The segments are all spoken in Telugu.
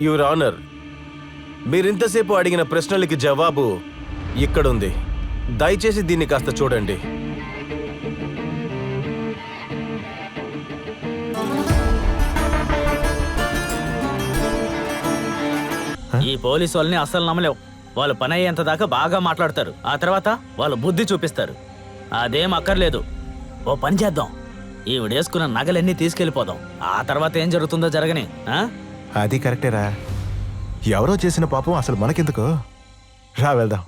యువర్ ఆనర్, మీరింతసేపు అడిగిన ప్రశ్నలకి జవాబు ఇక్కడుంది. దయచేసి దీన్ని కాస్త చూడండి. ఈ పోలీసు వాళ్ళని అస్సలు నమ్మలేవు. వాళ్ళు పని అయ్యేంత దాకా బాగా మాట్లాడతారు, ఆ తర్వాత వాళ్ళు బుద్ధి చూపిస్తారు. అదేం అక్కర్లేదు. ఓ పని చేద్దాం, ఈవిడేసుకున్న నగలన్నీ తీసుకెళ్ళిపోదాం. ఆ తర్వాత ఏం జరుగుతుందో జరగని. అది కరెక్టేరా. ఎవరో చేసిన పాపం అసలు మనకెందుకు? రా వెళ్దాం.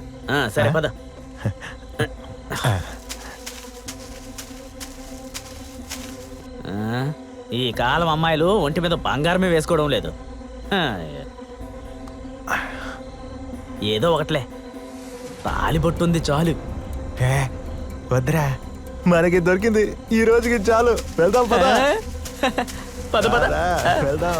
సరే పద. ఈ కాలం అమ్మాయిలు ఒంటి మీద బంగారమే వేసుకోవడం లేదు. ఏదో ఒకట్లే, తాలిబొట్టుంది చాలు. వద్దురా, మనకి దొరికింది ఈ రోజుకి చాలు. వెళ్దాం పద. పద పద వెళ్దాం.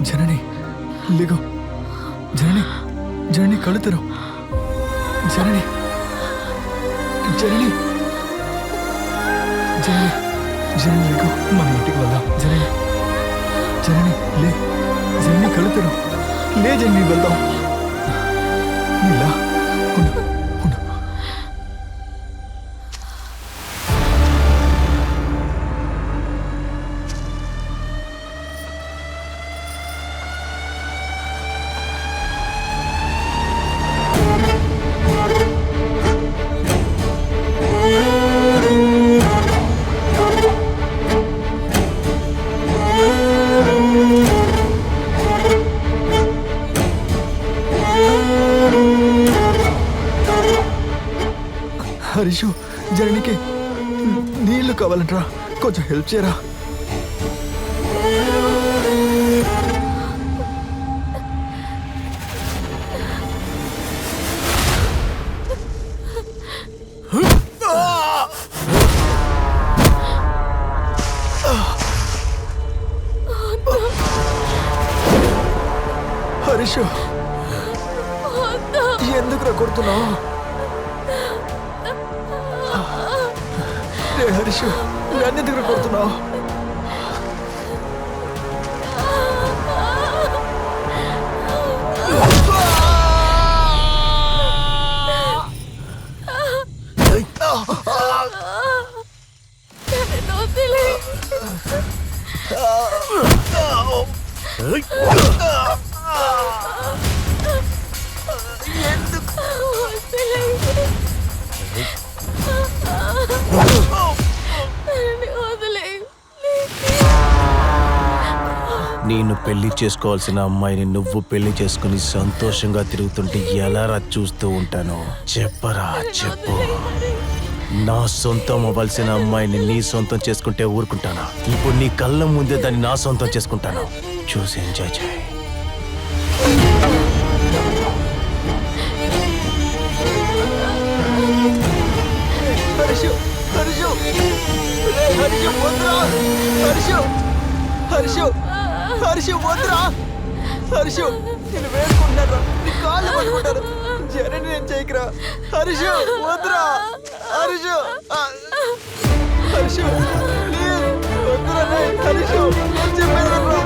జనని లేగో. జనని, జనని కళ్ళు తెరవు. జనని, జనని, జనని, జనని లేగో. మన ఇంటికి వెళ్దాం. జనని, జనని లే. జనని కళ్ళు తెరవు. లే జనని, వెళ్దాం. నీలా ఉండు, ఉండు. హరీషు, జననికి నీళ్లు కావాలంటరా, కొంచెం హెల్ప్ చేయరా. హరీషు, ఎందుకురా కొడుతున్నావు? హరీషు, నన్ను దగ్గర కొడుతున్నావు? నేను పెళ్లి చేసుకోవాల్సిన అమ్మాయిని నువ్వు పెళ్లి చేసుకుని సంతోషంగా తిరుగుతుంటే ఎలారా చూస్తూ ఉంటాను? చెప్పరా, చెప్పు. నా సొంతం అవ్వాల్సిన అమ్మాయిని నీ సొంతం చేసుకుంటే ఊరుకుంటానా? ఇప్పుడు నీ కళ్ళ ముందే దాన్ని నా సొంతం చేసుకుంటాను. చూసి ఎంజాయ్ చేయి. హరీషు, హరీషు, హరీషు వద్దురా. హరీషు, హరీషు, హరీషు వద్దురా. హరీషు, నేను వేడుకుంటున్నారా, నీ కాళ్ళు పట్టుకుంటారు. జనని నేను చేయకురా. హరీషు వద్దురా. హరీషు, హరీషు ప్లీజ్ వద్దురా. హరీషు చెప్పేది వద్దురా.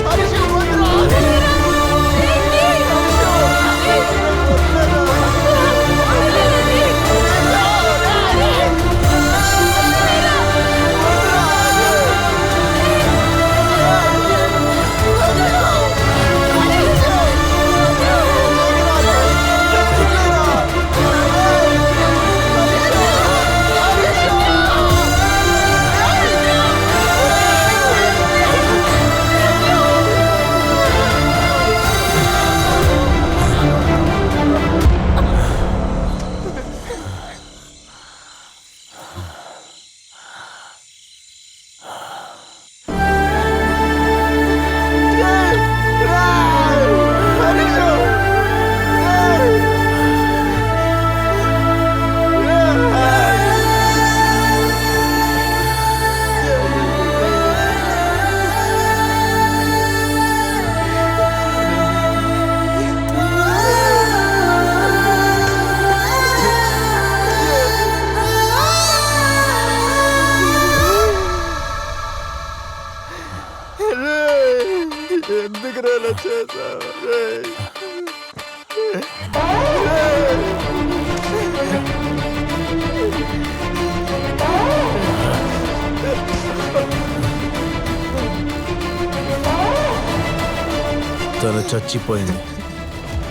హరీషు వద్దురా. ఎందుకు ఇలా చేసావు రేయ్? తను చచ్చిపోయింది.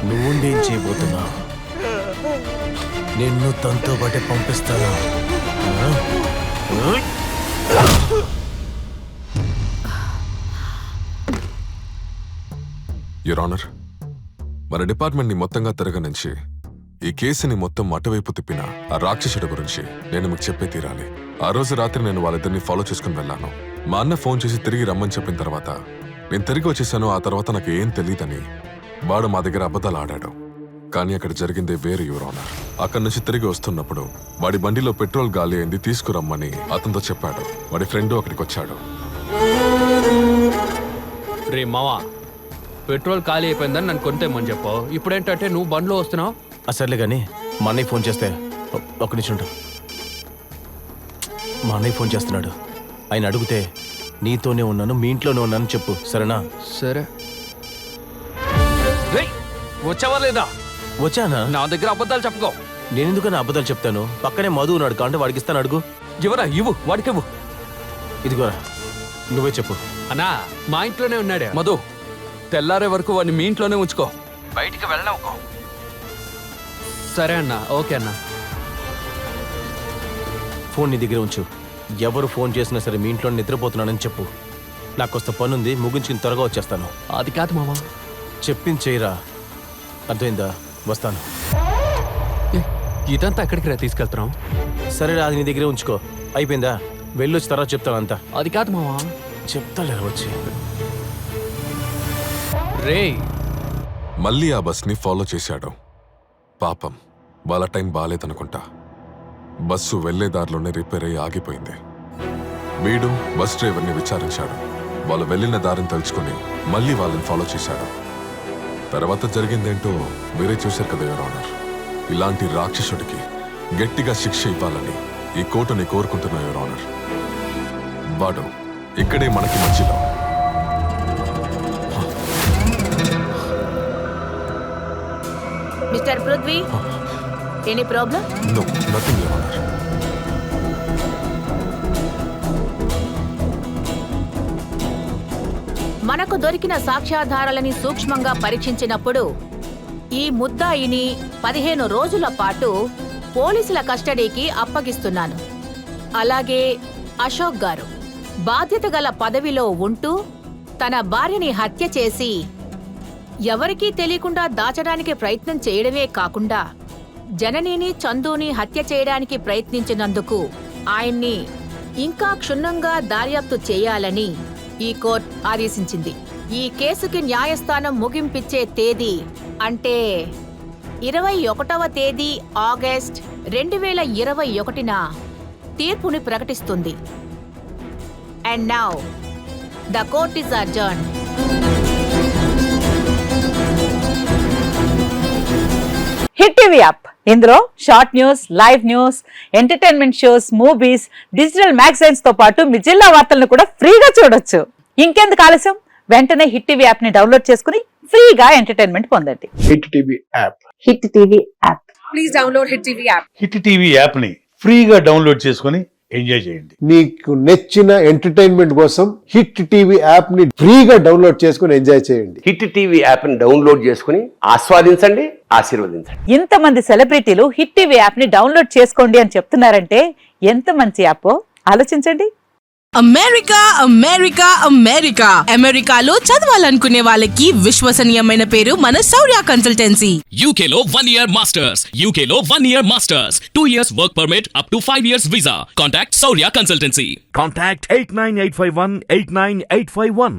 నువ్వుండేం చేయబోతున్నావు? నిన్ను తనతో పాటే పంపిస్తాను. ఆ? యువర్ ఆనర్, మన డిపార్ట్మెంట్ని మొత్తంగా తిరగనించి ఈ కేసుని మొత్తం అటువైపు తిప్పిన ఆ రాక్షసుడి గురించి నేను మీకు చెప్పే తీరాలి. ఆ రోజు రాత్రి నేను వాళ్ళిద్దరిని ఫాలో చేసుకుని వెళ్ళాను. మా అన్న ఫోన్ చేసి తిరిగి రమ్మని చెప్పిన తర్వాత నేను తిరిగి వచ్చేసాను. ఆ తర్వాత నాకు ఏం తెలియదని వాడు మా దగ్గర అబద్ధాలు ఆడాడు. కానీ అక్కడ జరిగింది వేరు యువర్ ఆనర్. అక్కడి నుంచి తిరిగి వస్తున్నప్పుడు వాడి బండిలో పెట్రోల్ గాలి అయింది, తీసుకురమ్మని అతనితో చెప్పాడు. వాడి ఫ్రెండ్ అక్కడికి వచ్చాడు. రే మావా, పెట్రోల్ ఖాళీ అయిపోయిందని నన్ను కొంతేమని చెప్పు. ఇప్పుడేంటంటే నువ్వు బండ్లో వస్తున్నావు. అసర్లే కానీ మా అన్నయ్య ఫోన్ చేస్తే ఒక నిమిషం ఉండు. మా అన్నయ్య ఫోన్ చేస్తున్నాడు. ఆయన అడిగితే నీతోనే ఉన్నాను, మీ ఇంట్లోనే ఉన్నాను చెప్పు, సరేనా? సరే. వచ్చావా లేదా? వచ్చానా? నా దగ్గర అబద్ధాలు చెప్పుకో. నేనెందుకని అబద్ధాలు చెప్తాను? పక్కనే మధు ఉన్నాడు, కాంటే వాడికి ఇస్తాను, అడుగు. ఇవ్వరా, ఇవ్వు, వాడికివ్వు. ఇదిగోరా, నువ్వే చెప్పు. అన్నా, మా ఇంట్లోనే ఉన్నాడే మధు. తెల్లారే వరకు వాడిని మీ ఇంట్లోనే ఉంచుకో, బయటికి వెళ్ళనవుకో. సరే అన్నా, ఓకే అన్నా. ఫోన్ నీ దగ్గర ఉంచు. ఎవరు ఫోన్ చేసినా సరే మీ ఇంట్లో నిద్రపోతున్నానని చెప్పు. నాకు వస్తే పనుంది, ముగించుకుని త్వరగా వచ్చేస్తాను. అది కాదు మామా. చెప్పింది చేయరా, అర్థమైందా? వస్తాను. ఇదంతా ఎక్కడికి రా తీసుకెళ్తున్నాం? సరే, అది నీ దగ్గరే ఉంచుకో. అయిపోయిందా? వెళ్ళొచ్చి తర్వాత చెప్తాను అంతా. అది కాదు మామా. చెప్తాలేరా వచ్చి. రే, మళ్ళీ ఆ బస్ని ఫాలో చేశాడు. పాపం వాళ్ళ టైం బాలేదనుకుంటా. బస్సు వెళ్లే దారిలోనే రిపేర్ అయ్యి ఆగిపోయింది. వీడు బస్ డ్రైవర్ని విచారించాడు. వాళ్ళు వెళ్ళిన దారిని తలుచుకుని మళ్ళీ వాళ్ళని ఫాలో చేశాడు. తర్వాత జరిగిందేంటో మీరే చూశారు కదా యువర్ ఆనర్. ఇలాంటి రాక్షసుడికి గట్టిగా శిక్ష ఇవ్వాలని ఈ కోర్టుని కోరుకుంటున్నా యువర్ ఆనర్. వాడు ఇక్కడే మనకి మధ్యలో. Mister Prithvi, any problem? No, nothing your honour. మనకు దొరికిన సాక్ష్యాధారాలని సూక్ష్మంగా పరీక్షించినప్పుడు ఈ ముద్దాయిని 15 రోజుల పాటు పోలీసుల కస్టడీకి అప్పగిస్తున్నాను. అలాగే అశోక్ గారు బాధ్యత గల పదవిలో ఉంటూ తన భార్యని హత్య చేసి ఎవరికీ తెలియకుండా దాచడానికి ప్రయత్నం చేయడమే కాకుండా జననిని చందుని హత్య చేయడానికి ప్రయత్నించినందుకు ఆయన్ని ఇంకా క్షుణ్ణంగా దర్యాప్తు చేయాలని ఈ కోర్టు ఆదేశించింది. ఈ కేసుకి న్యాయస్థానం ముగింపిచ్చే తేదీ అంటే 21వ తేదీ ఆగస్ట్ 2021న తీర్పుని ప్రకటిస్తుంది. And now the court is adjourned. Hit TV app, ఇందులో short news, live news, entertainment shows, movies, digital magazines తో పాటు మీ జిల్లా వార్తలను కూడా ఫ్రీగా చూడొచ్చు. ఇంకెందుకు ఆలస్యం? వెంటనే హిట్ టీవీ యాప్ ని డౌన్లోడ్ చేసుకుని ఫ్రీగా ఎంటర్టైన్మెంట్ పొందండి. Hit TV app. Hit TV app. Please download hit TV app. Hit TV app ని ఫ్రీగా డౌన్లోడ్ చేసుకొని ఎంజాయ్ చేయండి. మీకు నచ్చిన ఎంటర్టైన్మెంట్ కోసం హిట్ టీవీ యాప్ ని ఫ్రీగా డౌన్లోడ్ చేసుకొని ఎంజాయ్ చేయండి. హిట్ టీవీ యాప్ ని డౌన్లోడ్ చేసుకుని ఆస్వాదించండి, ఆశీర్వదించండి. ఇంతమంది సెలబ్రిటీలు హిట్ టీవీ యాప్ ని డౌన్లోడ్ చేసుకోండి అని చెప్తున్నారంటే ఎంత మంచి యాప్ ఆలోచించండి. అమెరికా అమెరికా అమెరికా అమెరికాలో చదవాలనుకునే వాళ్ళకి విశ్వసనీయమైన పేరు మన శౌర్య కన్సల్టెన్సీ. UK లో 1 year masters, UK లో 1 year masters, 2 years work permit up to 5 years visa. Contact Saurya Consultancy. Contact 89851 89851.